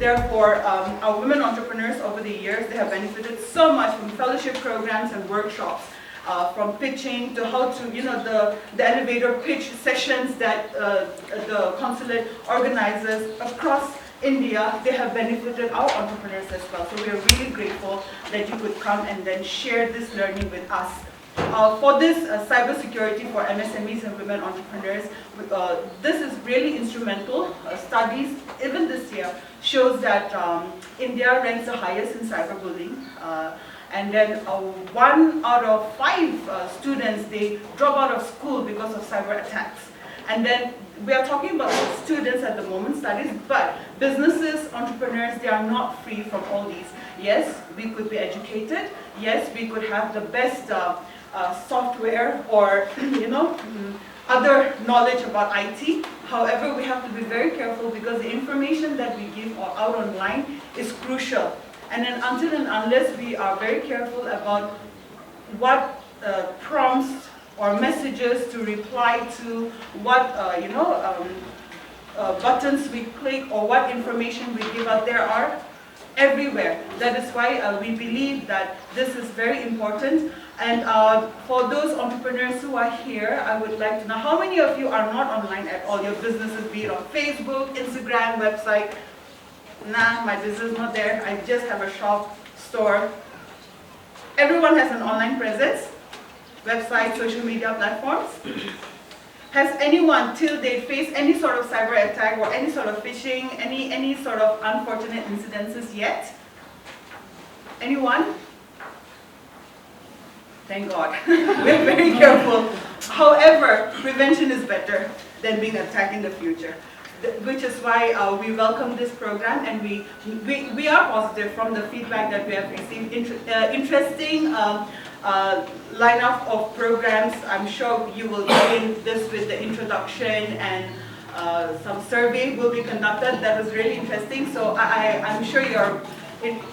Therefore, our women entrepreneurs over the years, they have benefited so much from fellowship programs and workshops, from pitching to how to, the elevator pitch sessions that the consulate organizes across India. They have benefited our entrepreneurs as well. So we are really grateful that you could come and then share this learning with us. For this cybersecurity for MSMEs and women entrepreneurs, this is really instrumental. Studies, even this year, shows that India ranks the highest in cyberbullying. And then 1 out of 5 students, they drop out of school because of cyber attacks. And then we are talking about students at the moment, studies, but businesses, entrepreneurs, they are not free from all these. Yes, we could be educated. Yes, we could have the best software or, other knowledge about IT. However, we have to be very careful because the information that we give out online is crucial. And then until and unless we are very careful about what prompts or messages to reply to, what buttons we click or what information we give out, there are everywhere. That is why we believe that this is very important. And for those entrepreneurs who are here, I would like to know how many of you are not online at all? Your businesses, be it on Facebook, Instagram, website. Nah, my business is not there. I just have a shop, store. Everyone has an online presence, website, social media platforms. Has anyone till date faced any sort of cyber attack or any sort of phishing, any sort of unfortunate incidences yet? Anyone? Thank God. We're very careful. However, prevention is better than being attacked in the future. Which is why we welcome this program, and we are positive from the feedback that we have received. Interesting lineup of programs. I'm sure you will begin this with the introduction, and some survey will be conducted. That was really interesting. So I'm sure you're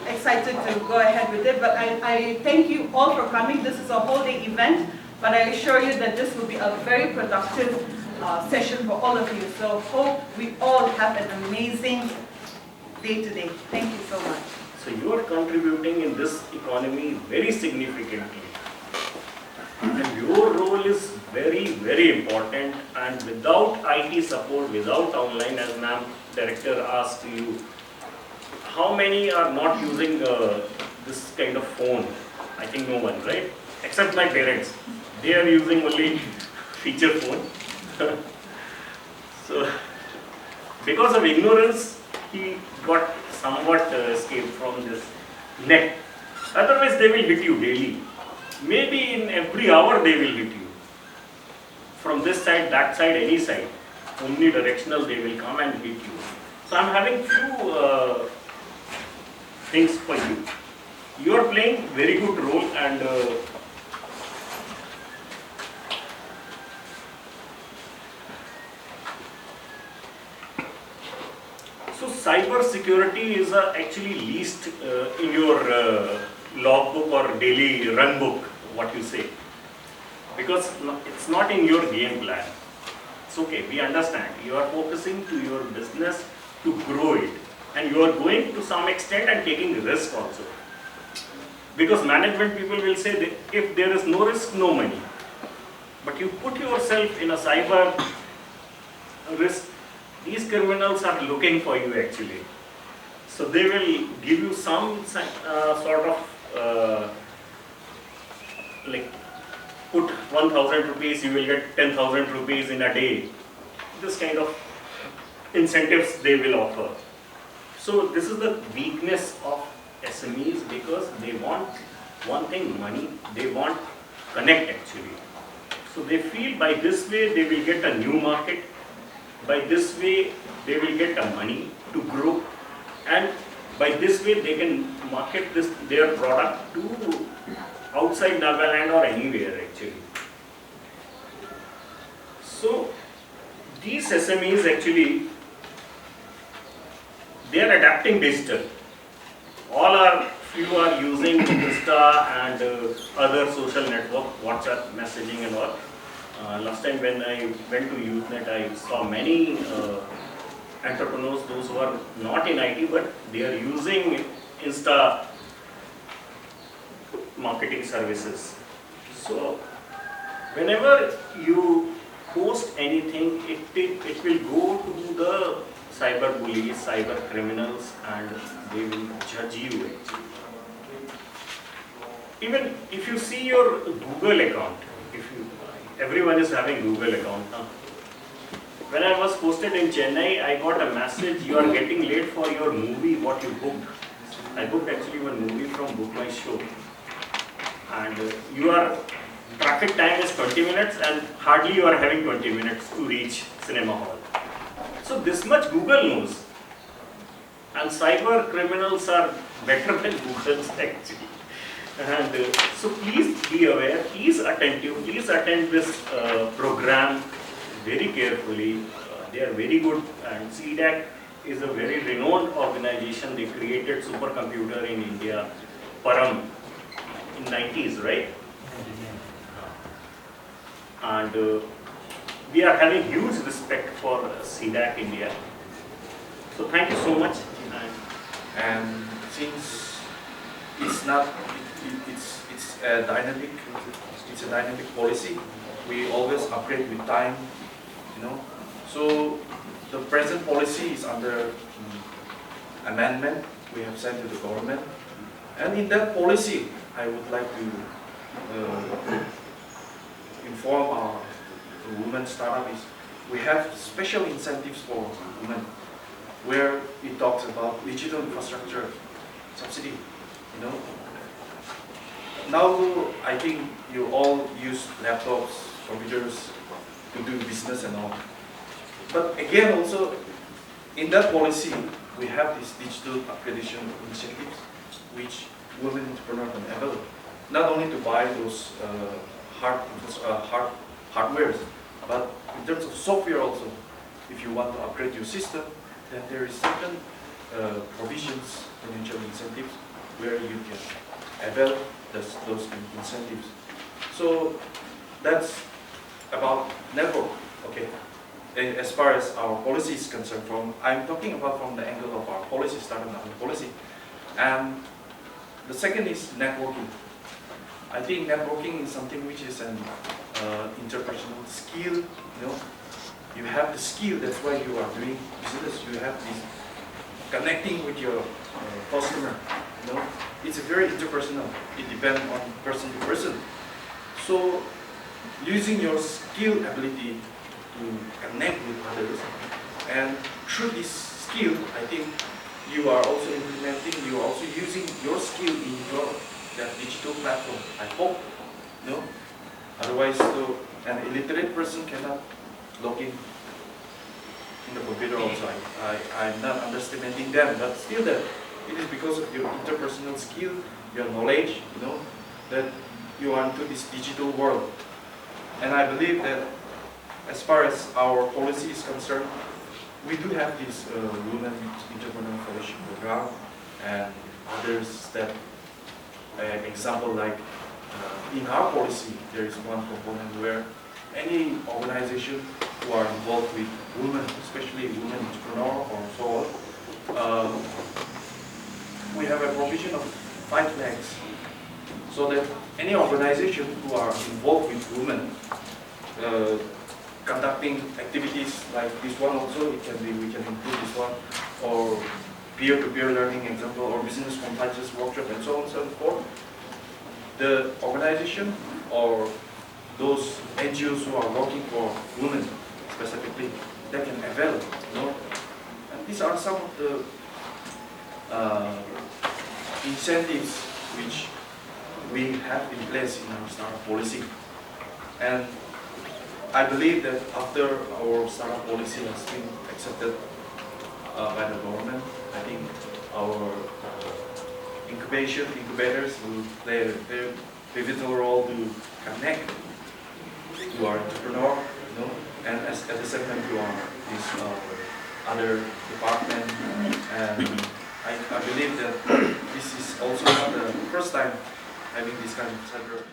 excited to go ahead with it. But I thank you all for coming. This is a whole day event, but I assure you that this will be a very productive session for all of you. So hope we all have an amazing day today. Thank you so much. So you are contributing in this economy very significantly. And your role is very, very important. And without IT support, without online, as Ma'am Director asked you, how many are not using this kind of phone? I think no one, right? Except my parents. They are using only feature phone. So, because of ignorance, he got somewhat escaped from this net. Otherwise, they will hit you daily. Maybe in every hour they will hit you. From this side, that side, any side. Omnidirectional, they will come and hit you. So, I am having few things for you. You are playing very good role, and so cyber security is actually least in your logbook or daily run book, what you say, because it's not in your game plan. It's okay, we understand. You are focusing to your business to grow it, and you are going to some extent and taking risk also. Because management people will say that if there is no risk, no money. But you put yourself in a cyber risk, these criminals are looking for you actually. So they will give you some sort of like put 1,000 rupees, you will get 10,000 rupees in a day. This kind of incentives they will offer. So this is the weakness of SMEs, because they want one thing, money, they want connect actually. So they feel by this way they will get a new market, by this way they will get a money to grow, and by this way they can market their product to outside Nagaland or anywhere actually. So these SMEs actually, they are adapting digital. Few are using Insta and other social network, WhatsApp messaging and all. Last time when I went to YouthNet, I saw many entrepreneurs, those who are not in IT but they are using Insta marketing services. So whenever you post anything, it will go to the cyber bullies, cyber criminals, and they will judge you actually. Even if you see your Google account, everyone is having Google account now. When I was posted in Chennai, I got a message, you are getting late for your movie, what you booked. I booked actually one movie from Book My Show. And your traffic time is 20 minutes and hardly you are having 20 minutes to reach cinema hall. So this much Google knows. And cyber criminals are better than Google's actually. And so please be aware, please attentive, please attend this program very carefully. They are very good, and CDAC is a very renowned organization. They created supercomputer in India, Param, in 90s, right? And we are having huge respect for CDAC India. So thank you so much. And since it's not, it's a dynamic policy. We always upgrade with time, you know. So the present policy is under amendment we have sent to the government, and in that policy, I would like to inform our women startups. We have special incentives for women, where it talks about digital infrastructure subsidy, you know. Now, I think you all use laptops, computers to do business and all. But again, also, in that policy, we have this digital accreditation incentives, which women entrepreneurs can avail. Not only to buy those hardwares, but in terms of software also. If you want to upgrade your system, then there is certain provisions, financial incentives, where you can avail those incentives. So that's about network. Okay. As far as our policy is concerned, I'm talking about from the angle of our policy, startup policy. And the second is networking. I think networking is something which is an interpersonal skill. You know, you have the skill. That's why you are doing business. You have this connecting with your customer. You know, it's a very interpersonal. It depends on person to person. So, using your skill ability to connect with others, and through this skill, I think you are also implementing. You are also using your skill in that digital platform. I hope, you know. Otherwise, so an illiterate person cannot log in the computer. Also, I'm not underestimating them, but still, that it is because of your interpersonal skill, your knowledge, you know, that you are into this digital world. And I believe that, as far as our policy is concerned, we do have this Women Entrepreneur Fellowship Program and others that, example like in our policy, there is one component where any organization who are involved with women, especially women entrepreneur or so on, we have a provision of 5 lakhs, so that any organization who are involved with women, conducting activities like this one also, it can be, we can include this one, or peer-to-peer learning example, or business compliance workshop, and so on and so forth. The organization or those NGOs who are working for women specifically, they can avail, you know. And these are some of the incentives which we have in place in our startup policy. And I believe that after our startup policy has been accepted by the government, I think our incubators will play a very pivotal role to connect to our entrepreneur, you know, and at the same time to our other department. And I believe that this is also not the first time having this kind of center.